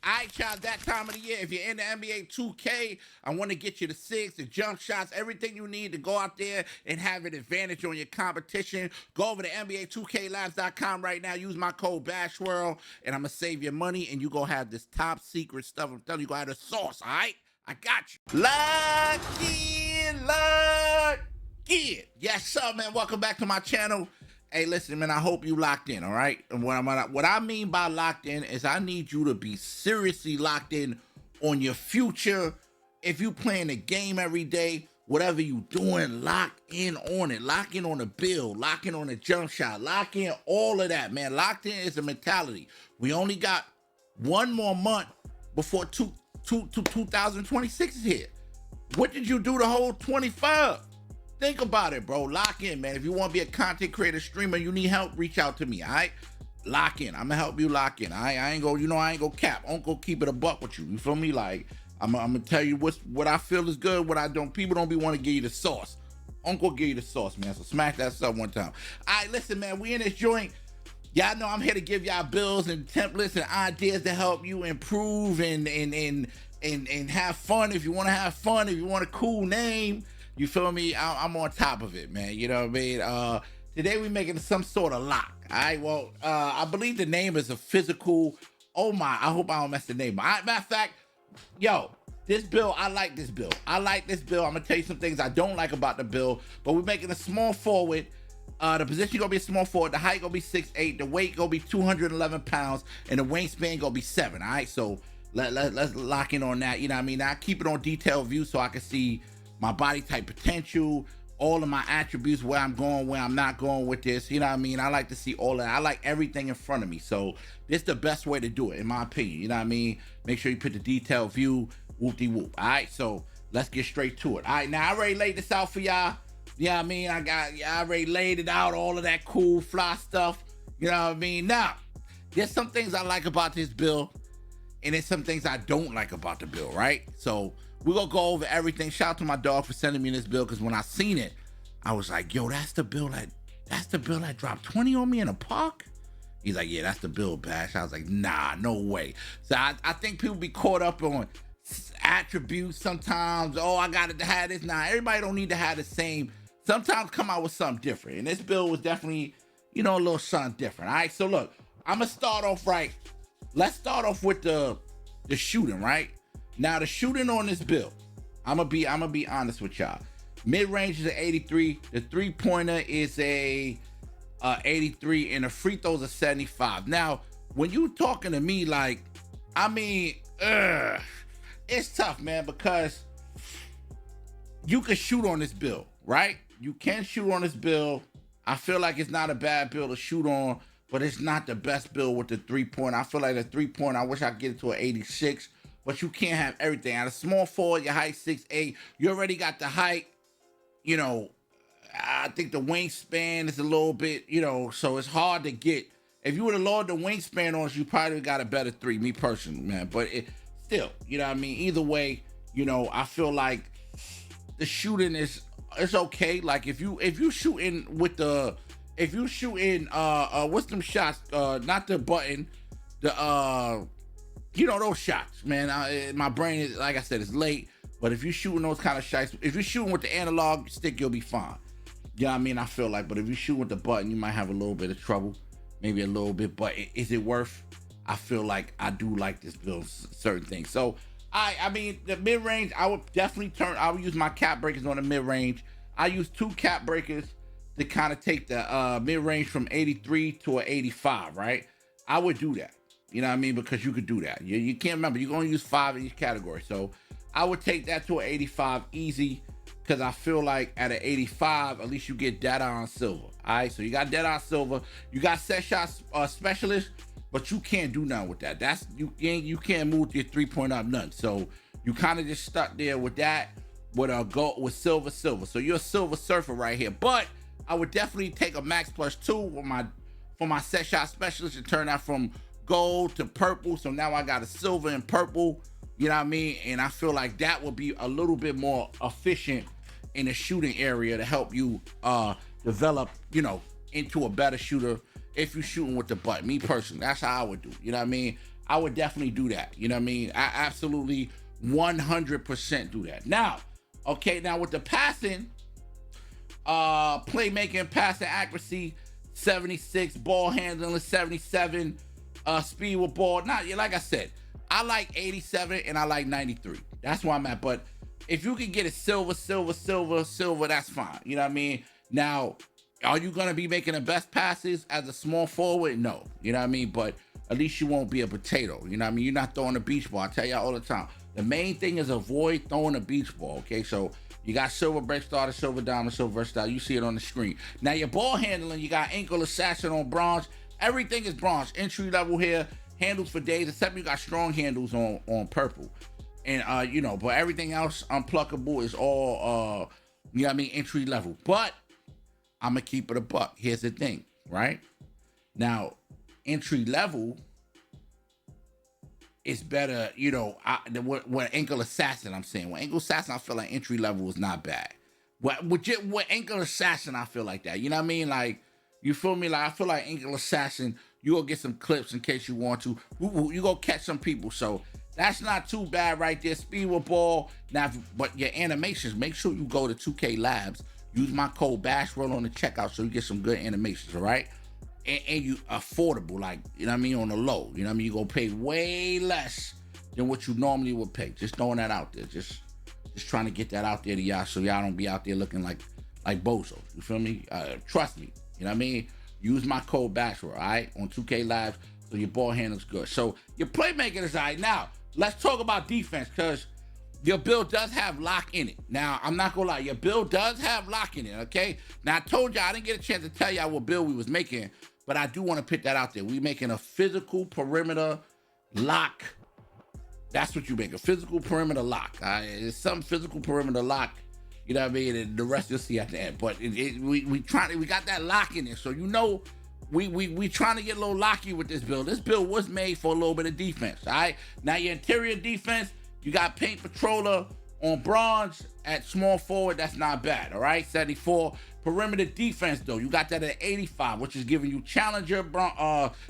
All right, y'all, that time of the year. If you're in the NBA 2K, I want to get you the six, the jump shots, everything you need to go out there and have an advantage on your competition. Go over to NBA2KLabs.com right now. Use my code BASHWORLD, and I'm going to save your money, and you're going to have this top secret stuff. I'm telling you, you're going to have the sauce, all right? I got you. Lock in. Yes, sir, man. Welcome back to my channel. Hey, listen, man, I hope you locked in, all right? And what I mean by locked in is I need you to be seriously locked in on your future. If you playing the game every day, whatever you doing, lock in on it. Lock in on the build, lock in on the jump shot, lock in all of that, man. Locked in is a mentality. We only got one more month before 2026 is here. What did you do the whole 25? Think about it, bro. Lock in, man. If you want to be a content creator, streamer, you need help, reach out to me, all right? Lock in. I'm going to help you lock in. I ain't go cap. I ain't go keep it a buck with you. You feel me? Like, I'm going to tell you what I feel is good, what I don't. People don't be want to give you the sauce. Uncle give you the sauce, man. So smash that stuff one time. All right, listen, man. We in this joint. Y'all know I'm here to give y'all bills and templates and ideas to help you improve and have fun. If you want to have fun, if you want a cool name, you feel me? I'm on top of it, man. You know what I mean? Today we making some sort of lock. All right. Well, I believe the name is a physical. Oh my! I hope I don't mess the name up. Matter of fact, yo, this bill. I like this bill. I'm gonna tell you some things I don't like about the bill. But we're making a small forward. The position gonna be a small forward. The height gonna be 6'8". The weight gonna be 211 pounds, and the wingspan gonna be 7. All right. So let's lock in on that. You know what I mean? I keep it on detailed view so I can see my body type potential, all of my attributes, where I'm going, where I'm not going with this. You know what I mean? I like to see all of that. I like everything in front of me. So this is the best way to do it, in my opinion. You know what I mean? Make sure you put the detailed view, whoop-de-whoop. All right, so let's get straight to it. All right, now I already laid this out for y'all. You know what I mean? I already laid it out, all of that cool fly stuff. You know what I mean? Now, there's some things I like about this bill, and there's some things I don't like about the bill, right? So we're gonna go over everything. Shout out to my dog for sending me this bill, because when I seen it, I was like, yo, that's the bill that dropped 20 on me in a park. He's like, yeah, that's the bill, Bash. I was like, nah, no way. So I think people be caught up on attributes sometimes. Oh, I got to have this. Nah, everybody don't need to have the same. Sometimes come out with something different. And this bill was definitely, a little something different. All right, so look, I'm gonna start off right. Let's start off with the shooting, right? Now the shooting on this bill, I'm gonna be honest with y'all. Mid-range is an 83. The three-pointer is a 83, and the free throws are 75. Now, when you talking to me, like, I mean, it's tough, man, because you can shoot on this bill, right? You can shoot on this bill. I feel like it's not a bad bill to shoot on, but it's not the best bill with the three-point. I feel like the three-point, I wish I could get it to an 86, but you can't have everything. At a small forward, your height 6'8", you already got the height. I think the wingspan is a little bit, so it's hard to get. If you would have lowered the wingspan on us, you probably got a better three, me personally, man. But still, you know what I mean? Either way, I feel like the shooting it's okay. Like if you shooting with the, if you shooting what's them shots? Not the button, the those shots, man. My brain is, like I said, it's late. But if you're shooting those kind of shots, if you're shooting with the analog stick, you'll be fine. You know what I mean? I feel like, but if you shoot with the button, you might have a little bit of trouble, maybe a little bit. But is it worth? I feel like I do like this build, certain things. So I mean, the mid range, I would definitely I would use my cap breakers on the mid range. I use 2 cap breakers to kind of take the mid range from 83 to an 85, right? I would do that. You know what I mean? Because you could do that. You can't remember. You're going to use 5 in each category. So I would take that to an 85 easy, because I feel like at an 85, at least you get data on silver. All right, so you got data on silver. You got set shot specialist, but you can't do nothing with that. That's you can't move your 3-point up nothing. So you kind of just stuck there with that, with a go with silver. So you're a silver surfer right here. But I would definitely take a max +2 for my set shot specialist and turn that from gold to purple. So now I got a silver and purple. You know what I mean? And I feel like that will be a little bit more efficient in the shooting area to help you develop, into a better shooter if you're shooting with the butt. Me personally, that's how I would do. You know what I mean? I would definitely do that. You know what I mean? I absolutely 100% do that. Now, okay, now with the passing, playmaking, passing accuracy, 76, ball handling, 77, speed with ball. Not like I said, I like 87 and I like 93. That's where I'm at. But if you can get it silver, that's fine. You know what I mean? Now, are you gonna be making the best passes as a small forward? No. You know what I mean? But at least you won't be a potato. You know what I mean? You're not throwing a beach ball. I tell y'all all the time. The main thing is avoid throwing a beach ball, okay? So you got silver break starter, silver diamond, silver versatile. You see it on the screen. Now your ball handling, you got ankle assassin on bronze. Everything is bronze. Entry level here. Handles for days, except you got strong handles on purple. And you know, but everything else unpluckable is all you know what I mean, entry level. But I'm gonna keep it a buck. Here's the thing, right? Now, entry level is better, you know, what ankle assassin I'm saying. With ankle assassin, I feel like entry level is not bad. With ankle assassin, I feel like that. You know what I mean? Like, you feel me? Like, I feel like ankle assassin, you gonna get some clips in case you want to. You gonna catch some people. So that's not too bad right there. Speed with ball. Now, but your animations, make sure you go to 2K Labs. Use my code BASHROLL on the checkout so you get some good animations, all right? And you affordable, like, you know what I mean, on the low. You know what I mean? You gonna pay way less than what you normally would pay. Just throwing that out there. Just trying to get that out there to y'all so y'all don't be out there looking like bozos. You feel me? Trust me. You know what I mean? Use my code BASHROLL, all right? On 2K Live so your ball handle's good. So your playmaking is all right. Now, let's talk about defense, because your build does have lock in it. Now, I'm not gonna lie, your build does have lock in it, okay? Now, I told y'all, I didn't get a chance to tell y'all what build we was making, but I do want to put that out there. We making a physical perimeter lock. That's what you make, a physical perimeter lock. It's some physical perimeter lock, you know what I mean? And the rest you'll see at the end. But we got that lock in there, so you know we trying to get a little locky with this build. This build was made for a little bit of defense, all right? Now, your interior defense, you got Paint Patroller on bronze at small forward. That's not bad, all right? 74. Perimeter defense, though, you got that at 85, which is giving you Challenger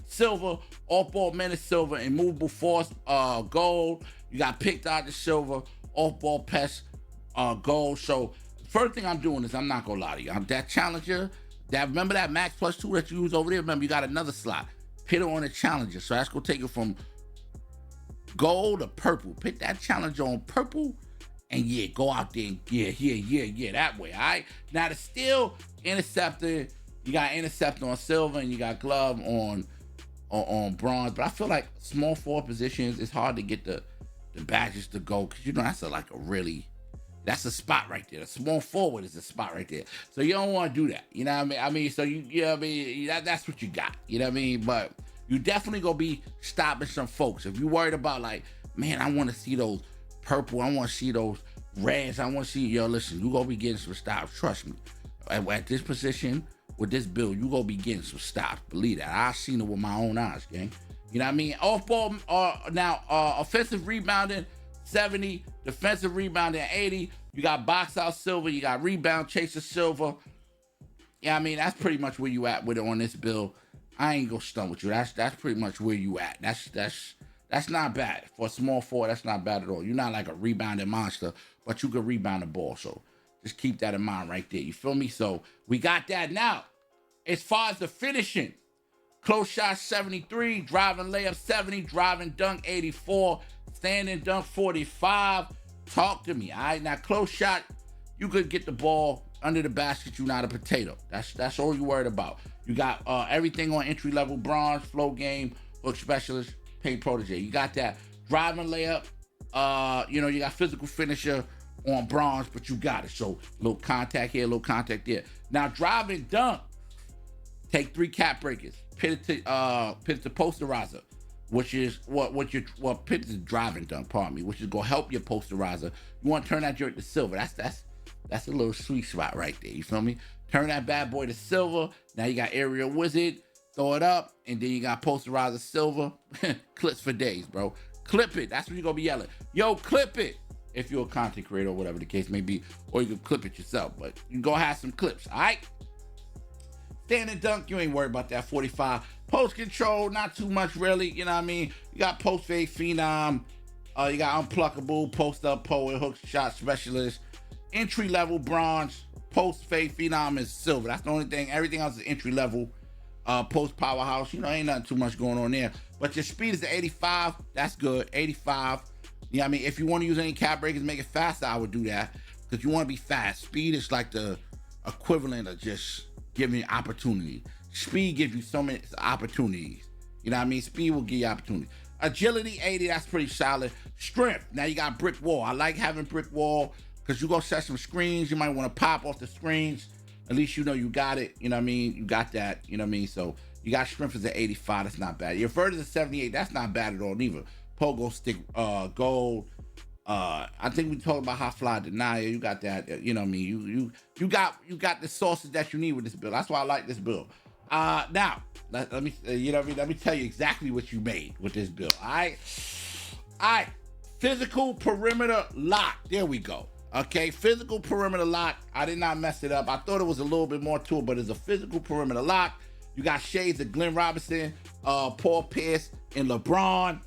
silver, off-ball menace silver, immovable force gold. You got Pick Dodger silver, off-ball pest gold. So first thing I'm doing is, I'm not gonna lie to you, that Challenger, remember that Max Plus 2 that you use over there? Remember, you got another slot. Put it on the Challenger. So that's gonna take it from gold to purple. Put that Challenger on purple, and yeah, go out there and yeah, that way, all right? Now, the steel interceptor, you got interceptor on silver, and you got glove on bronze. But I feel like small forward positions, it's hard to get the badges to go, because you know that's a spot right there. The small forward is a spot right there. So you don't want to do that. You know what I mean? So you know what I mean? That's what you got. You know what I mean? But you definitely gonna be stopping some folks. If you worried about, like, man, I want to see those purple, I want to see those reds, I want to see, listen, you gonna be getting some stops. Trust me. At this position, with this build, you gonna be getting some stops. Believe that. I've seen it with my own eyes, gang. You know what I mean? Off ball, offensive rebounding, 70, defensive rebounding, 80. You got box out silver, you got rebound chaser silver. Yeah, I mean, that's pretty much where you at with it on this build. I ain't gonna stunt with you. That's pretty much where you at. That's not bad. For a small forward, that's not bad at all. You're not like a rebounding monster, but you can rebound the ball. So just keep that in mind right there. You feel me? So we got that. Now, as far as the finishing, close shot 73, driving layup 70, driving dunk 84, standing dunk 45. Talk to me, all right? Now, close shot, you could get the ball under the basket. You're not a potato. That's all you're worried about. You got everything on entry-level bronze, flow game, hook specialist, paint protege. You got that driving layup. You got physical finisher on bronze, but you got it. So, little contact here, little contact there. Now, driving dunk, take 3 cap breakers. Pit it to posterizer, which is pit to driving dunk, pardon me, which is gonna help your posterizer. You want to turn that joint to silver. That's a little sweet spot right there. You feel me? Turn that bad boy to silver. Now you got aerial wizard, throw it up, and then you got posterizer silver. Clips for days, bro. Clip it. That's what you're gonna be yelling. Yo, clip it. If you're a content creator or whatever the case may be, or you can clip it yourself, but you go have some clips, all right? Stand and dunk, you ain't worried about that 45. Post control, not too much really, you know what I mean? You got post fade phenom, you got unpluckable, post up, poet, hook shot specialist, entry level bronze, post fade phenom is silver. That's the only thing. Everything else is entry level. Post powerhouse, you know, ain't nothing too much going on there. But your speed is the 85. That's good. 85. You know what I mean? If you want to use any cap breakers, make it faster, I would do that. Because you want to be fast. Speed is like the equivalent of just giving opportunity. Speed gives you so many opportunities. You know what I mean? Speed will give you opportunity. Agility 80, that's pretty solid. Strength, now you got brick wall. I like having brick wall because you go set some screens. You might want to pop off the screens. At least you know you got it. You know what I mean? You got that. You know what I mean? So you got strength is at 85. That's not bad. Your vert is at 78. That's not bad at all neither. Pogo stick, gold. I think we talked about hot fly denial. You got that. You know what I mean? You got the sauces that you need with this build. That's why I like this build. Now let me you know what I mean? Let me tell you exactly what you made with this build. All right. Physical perimeter lock. There we go. Okay, physical perimeter lock. I did not mess it up. I thought it was a little bit more to it, but it's a physical perimeter lock. You got shades of Glenn Robinson, Paul Pierce, and LeBron.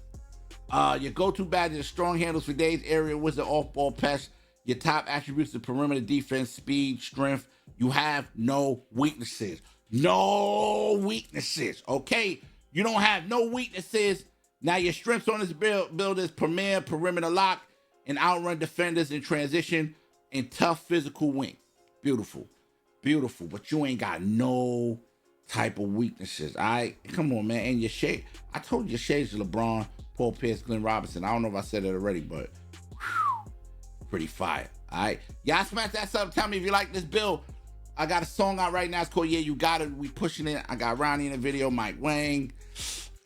Your go-to badge is strong handles for days, area wizard, off-ball pest. Your top attributes are perimeter defense, speed, strength. You have no weaknesses. No weaknesses, okay? You don't have no weaknesses. Now your strengths on this build is premier, perimeter lock, and outrun defenders in transition, and tough physical wing. Beautiful. Beautiful. But you ain't got no type of weaknesses. All right? Come on, man. And your shade. I told you your shades are LeBron, Paul Pierce, Glenn Robinson. I don't know if I said it already, but whew, pretty fire. All right? Y'all smash that up. Tell me if you like this build. I got a song out right now. It's called Yeah, You Got It. We pushing it. I got Ronnie in the video, Mike Wang,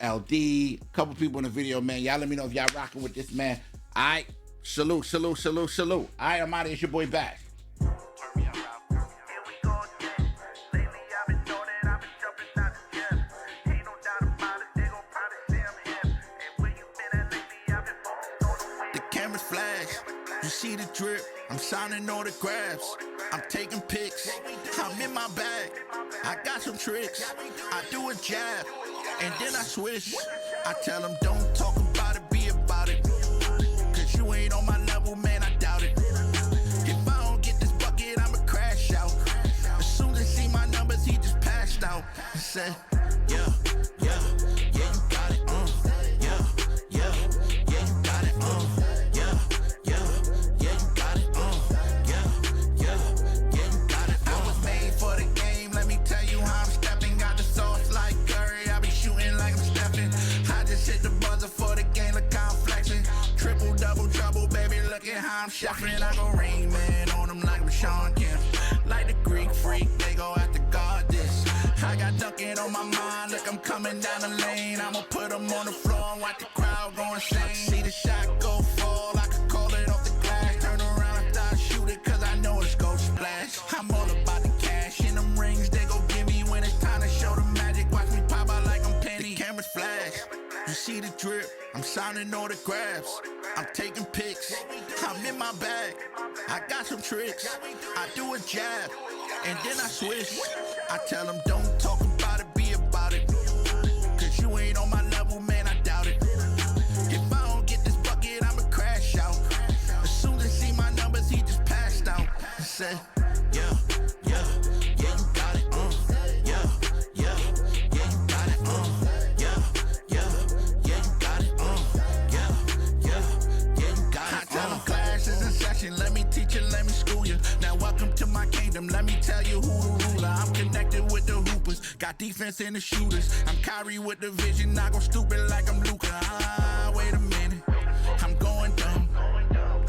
LD, a couple people in the video, man. Y'all let me know if y'all rocking with this, man. All right? Salute, salute, salute, salute. All right, I'm out of here. It's your boy Bash. The cameras flash. You see the drip. I'm signing autographs. I'm taking pics. I'm in my bag. I got some tricks. I do a jab, and then I switch. I tell them, don't talk about it, be about it. You ain't on my level, man, I doubt it. If I don't get this bucket, I'ma crash out. As soon as he see my numbers, he just passed out. He said, yeah, you got it, yeah, you got it, yeah, you got it, yeah, you got it. I was made for the game, let me tell you how I'm stepping. Got the sauce like Curry, I be shooting like I'm stepping. I just hit the buzzer for the game, look how I'm flexing. Triple, double trouble, baby, look at how I'm shuffling. I go Rain Man on them like I'm Sean Kemp. Like the Greek freak, they go at the goddess. I got Dunkin' on my mind, look, I'm coming down the lane. I'ma put them on the floor and watch the crowd go insane. See the shot go fall, I could call it off the glass. Turn around after I shoot it, cause I know it's go splash. I'm all about the cash, and them rings they go give me when it's time to show the magic. Watch me pop out like I'm Penny. The cameras flash, you see the drip. I'm signing autographs. I'm taking pics. I'm in my bag. I got some tricks. I do a jab, and then I switch. I tell them, don't talk about it, be about it. Cause you ain't on my level, man, I doubt it. If I don't get this bucket, I'ma crash out. As soon as he see my numbers, he just passed out. He said, yeah, you got it, yeah, you got it, yeah, you got it, I tell them class is in session, let me teach you, let me school you. Now welcome to my kingdom, let me tell you who the ruler. I'm connected with the hoopers, got defense and the shooters. I'm Kyrie with the vision, I go stupid like I'm Luka. Wait a minute, I'm going dumb.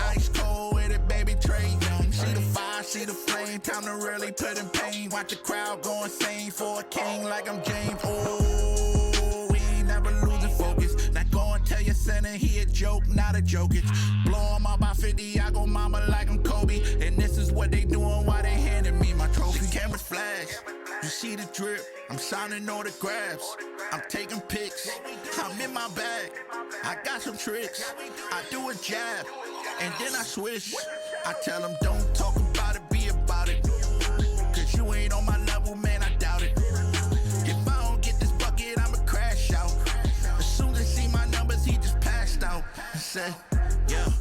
Ice cold with it, baby, Trey Young. See the fire, see the flame, time to really put in pain. Watch the crowd go insane for a king like I'm James. Oh, we ain't never losing focus. Now go and tell your center he a joke, not a joke. It's blow him out by 50, I go mama like I'm Kobe. And this is what they doing while they handing me my trophy. The cameras flash, you see the drip. I'm signing autographs. I'm taking pics. I'm in my bag. I got some tricks. I do a jab, and then I switch. I tell them, don't talk about it, be about it. Cause you ain't on my level, man, I doubt it. Yeah.